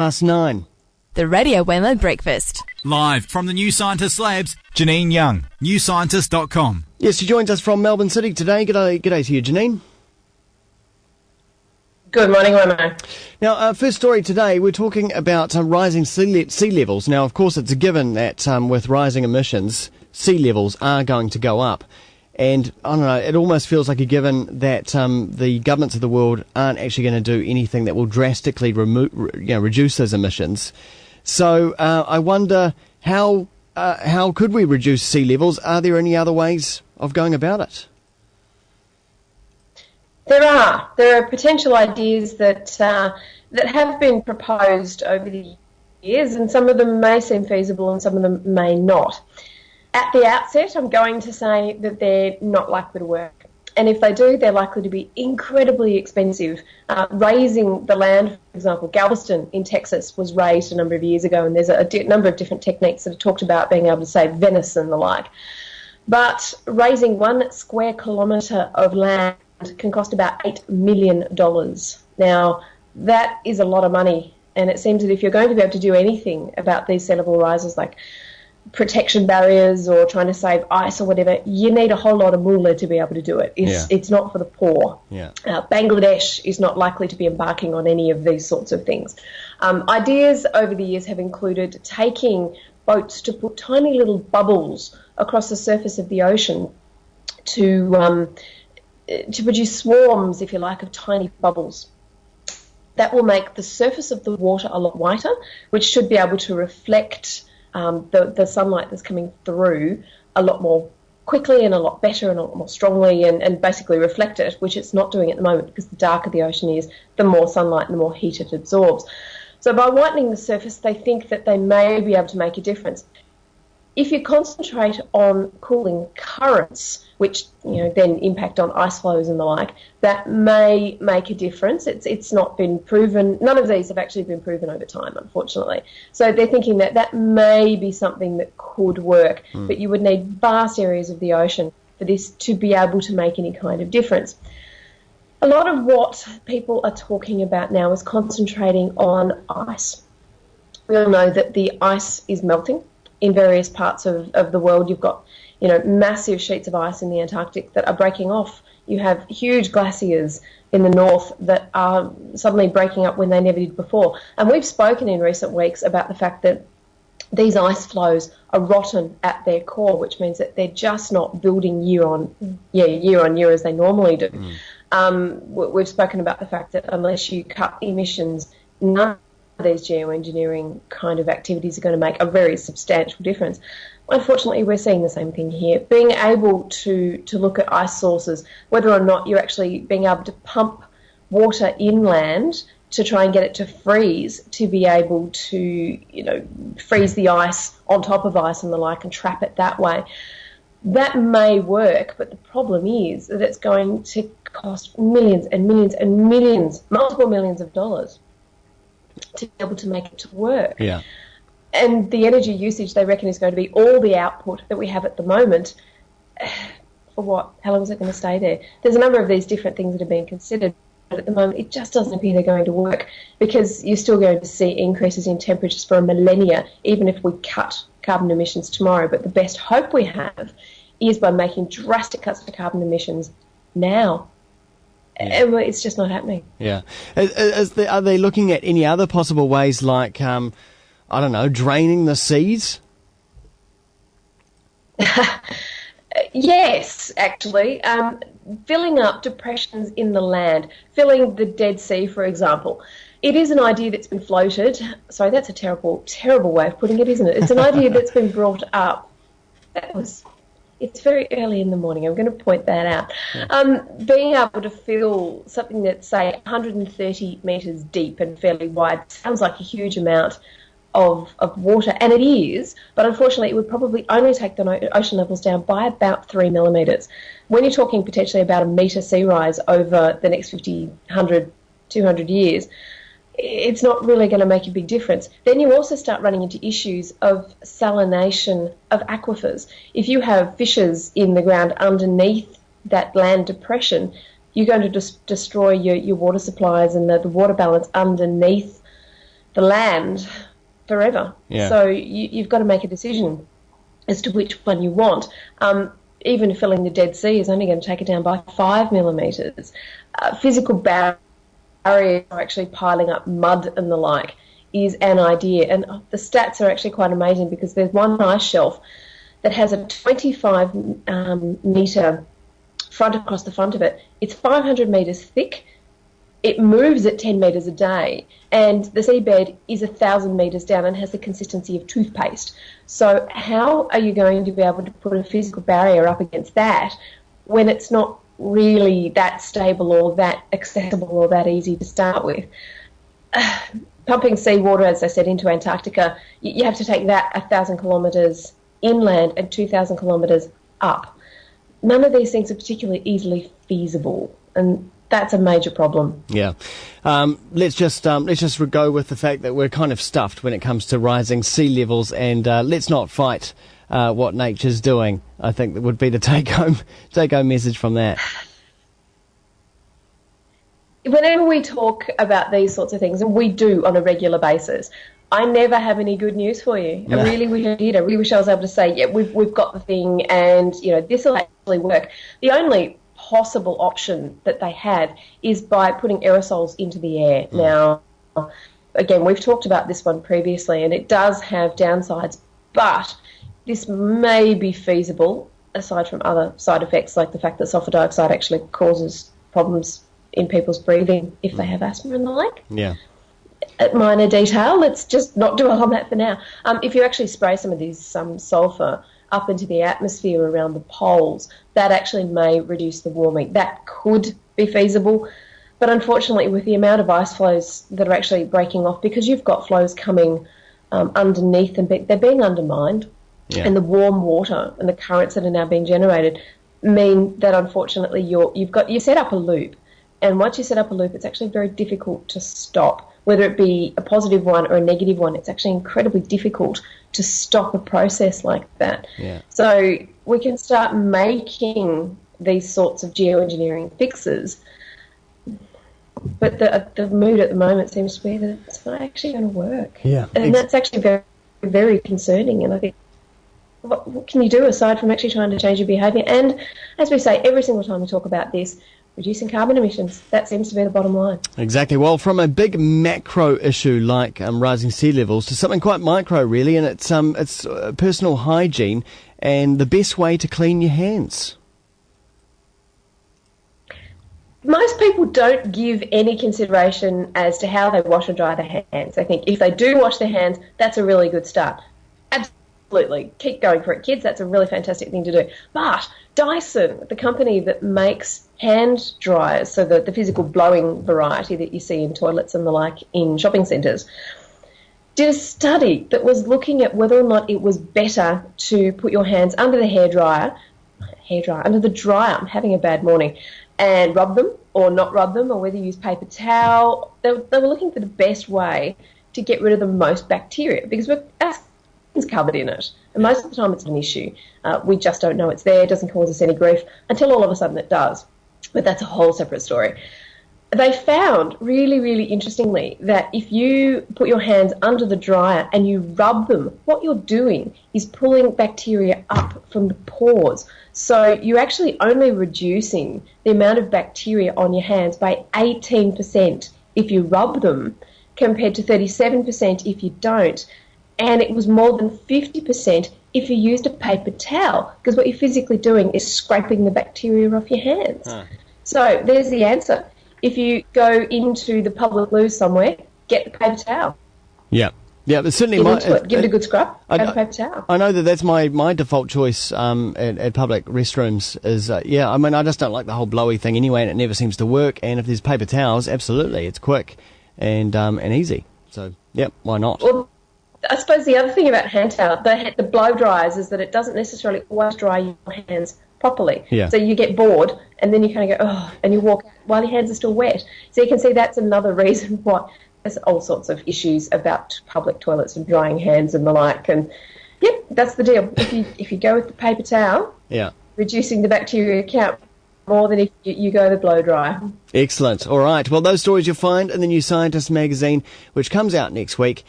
9. The Radio Wammo Breakfast. Live from the New Scientist Labs, Janine Young, newscientist.com. Yes, she joins us from Melbourne City today. G'day to you, Janine. Good morning, Wammo. Now, first story today, we're talking about rising sea levels. Now, of course, it's a given that with rising emissions, sea levels are going to go up. And, I don't know, it almost feels like a given that the governments of the world aren't actually going to do anything that will drastically reduce those emissions. So I wonder how could we reduce sea levels? Are there any other ways of going about it? There are potential ideas that have been proposed over the years, and some of them may seem feasible and some of them may not. At the outset, I'm going to say that they're not likely to work. And if they do, they're likely to be incredibly expensive. Raising the land, for example, Galveston in Texas was raised a number of years ago, and there's a number of different techniques that are talked about being able to save Venice and the like. But raising 1 square kilometre of land can cost about $8 million. Now, that is a lot of money, and it seems that if you're going to be able to do anything about these sea level rises, like protection barriers or trying to save ice or whatever, you need a whole lot of moolah to be able to do it. It's not for the poor. Yeah. Bangladesh is not likely to be embarking on any of these sorts of things. Ideas over the years have included taking boats to put tiny little bubbles across the surface of the ocean to produce swarms, if you like, of tiny bubbles. That will make the surface of the water a lot whiter, which should be able to reflect the sunlight that's coming through a lot more quickly and a lot better and a lot more strongly and basically reflect it, which it's not doing at the moment because the darker the ocean is, the more sunlight and the more heat it absorbs. So by whitening the surface, they think that they may be able to make a difference. If you concentrate on cooling currents, which then impact on ice flows and the like, that may make a difference. It's not been proven. None of these have actually been proven over time, unfortunately. So they're thinking that that may be something that could work, but you would need vast areas of the ocean for this to be able to make any kind of difference. A lot of what people are talking about now is concentrating on ice. We all know that the ice is melting in various parts of the world. You've got massive sheets of ice in the Antarctic that are breaking off. You have huge glaciers in the north that are suddenly breaking up when they never did before. And we've spoken in recent weeks about the fact that these ice flows are rotten at their core, which means that they're just not building year on year as they normally do. We've spoken about the fact that unless you cut emissions, none of these geoengineering kind of activities are going to make a very substantial difference. Unfortunately, we're seeing the same thing here. Being able to look at ice sources, whether or not you're actually being able to pump water inland to try and get it to freeze, to be able to, freeze the ice on top of ice and the like and trap it that way. That may work, but the problem is that it's going to cost millions and millions and millions, multiple millions of dollars to be able to make it to work. Yeah. And the energy usage, they reckon, is going to be all the output that we have at the moment. For what? How long is it going to stay there? There's a number of these different things that are being considered, but at the moment it just doesn't appear they're going to work because you're still going to see increases in temperatures for a millennia, even if we cut carbon emissions tomorrow. But the best hope we have is by making drastic cuts to carbon emissions now. Yeah. It's just not happening. Yeah. Are they looking at any other possible ways like, draining the seas? Yes, actually. Filling up depressions in the land, filling the Dead Sea, for example. It is an idea that's been floated. Sorry, that's a terrible, terrible way of putting it, isn't it? It's an idea that's been brought up. It's very early in the morning. I'm going to point that out. Yeah. Being able to fill something that's, say, 130 metres deep and fairly wide sounds like a huge amount of water, and it is, but unfortunately it would probably only take the ocean levels down by about 3 millimetres. When you're talking potentially about a metre sea rise over the next 50, 100, 200 years, it's not really going to make a big difference. Then you also start running into issues of salination of aquifers. If you have fissures in the ground underneath that land depression, you're going to destroy your water supplies and the water balance underneath the land forever. Yeah. So you've got to make a decision as to which one you want. Even filling the Dead Sea is only going to take it down by 5 millimetres. Physical barriers are actually piling up mud and the like is an idea. And the stats are actually quite amazing because there's one ice shelf that has a 25 metre front across the front of it. It's 500 metres thick. It moves at 10 metres a day, and the seabed is 1,000 metres down and has the consistency of toothpaste. So how are you going to be able to put a physical barrier up against that when it's not really that stable or that accessible or that easy to start with? Pumping seawater, as I said, into Antarctica, you have to take that 1,000 kilometres inland and 2,000 kilometres up. None of these things are particularly easily feasible, and that's a major problem. Yeah. Let's just go with the fact that we're kind of stuffed when it comes to rising sea levels, and let's not fight what nature's doing. I think that would be the take-home message from that. Whenever we talk about these sorts of things, and we do on a regular basis, I never have any good news for you. No. I really wish I did. I really wish I was able to say, yeah, we've got the thing, and this will actually work. The only possible option that they have is by putting aerosols into the air. Now, again, we've talked about this one previously, and it does have downsides, but this may be feasible, aside from other side effects like the fact that sulfur dioxide actually causes problems in people's breathing if they have asthma and the like. Yeah. At minor detail, let's just not dwell on that for now. If you actually spray some of these sulfur up into the atmosphere around the poles, that actually may reduce the warming. That could be feasible, but unfortunately with the amount of ice flows that are actually breaking off, because you've got flows coming underneath them, they're being undermined, and the warm water and the currents that are now being generated mean that unfortunately you set up a loop, and once you set up a loop, it's actually very difficult to stop. Whether it be a positive one or a negative one, it's actually incredibly difficult to stop a process like that. Yeah. So we can start making these sorts of geoengineering fixes, but the mood at the moment seems to be that it's not actually going to work. Yeah. And that's actually very, very concerning. And I think, what can you do aside from actually trying to change your behaviour? And as we say, every single time we talk about this, reducing carbon emissions, that seems to be the bottom line. Exactly. Well, from a big macro issue like rising sea levels to something quite micro, really, and it's personal hygiene and the best way to clean your hands. Most people don't give any consideration as to how they wash or dry their hands. I think if they do wash their hands, that's a really good start. Absolutely. Keep going for it, kids. That's a really fantastic thing to do. But Dyson, the company that makes hand dryers, so the physical blowing variety that you see in toilets and the like in shopping centres, did a study that was looking at whether or not it was better to put your hands under the under the dryer, I'm having a bad morning, and rub them or not rub them, or whether you use paper towel. They were looking for the best way to get rid of the most bacteria, because our skin's covered in it, and most of the time it's an issue. We just don't know it's there. It doesn't cause us any grief until all of a sudden it does. But that's a whole separate story. They found, really, really interestingly, that if you put your hands under the dryer and you rub them, what you're doing is pulling bacteria up from the pores. So you're actually only reducing the amount of bacteria on your hands by 18% if you rub them, compared to 37% if you don't. And it was more than 50% if you used a paper towel, because what you're physically doing is scraping the bacteria off your hands. So there's the answer. If you go into the public loo somewhere, get the paper towel. Yeah. Yeah, but certainly give it a good scrub. Have a paper towel. I know that's my default choice at public restrooms is, I mean, I just don't like the whole blowy thing anyway, and it never seems to work. And if there's paper towels, absolutely, it's quick and easy. So, why not? Well, I suppose the other thing about hand towel, the blow dryers, is that it doesn't necessarily always dry your hands properly. Yeah. So you get bored, and then you kind of go, and you walk out while your hands are still wet. So you can see that's another reason why there's all sorts of issues about public toilets and drying hands and the like. And that's the deal. If you go with the paper towel, reducing the bacteria count more than if you go the blow dry. Excellent. All right. Well, those stories you'll find in the New Scientist magazine, which comes out next week.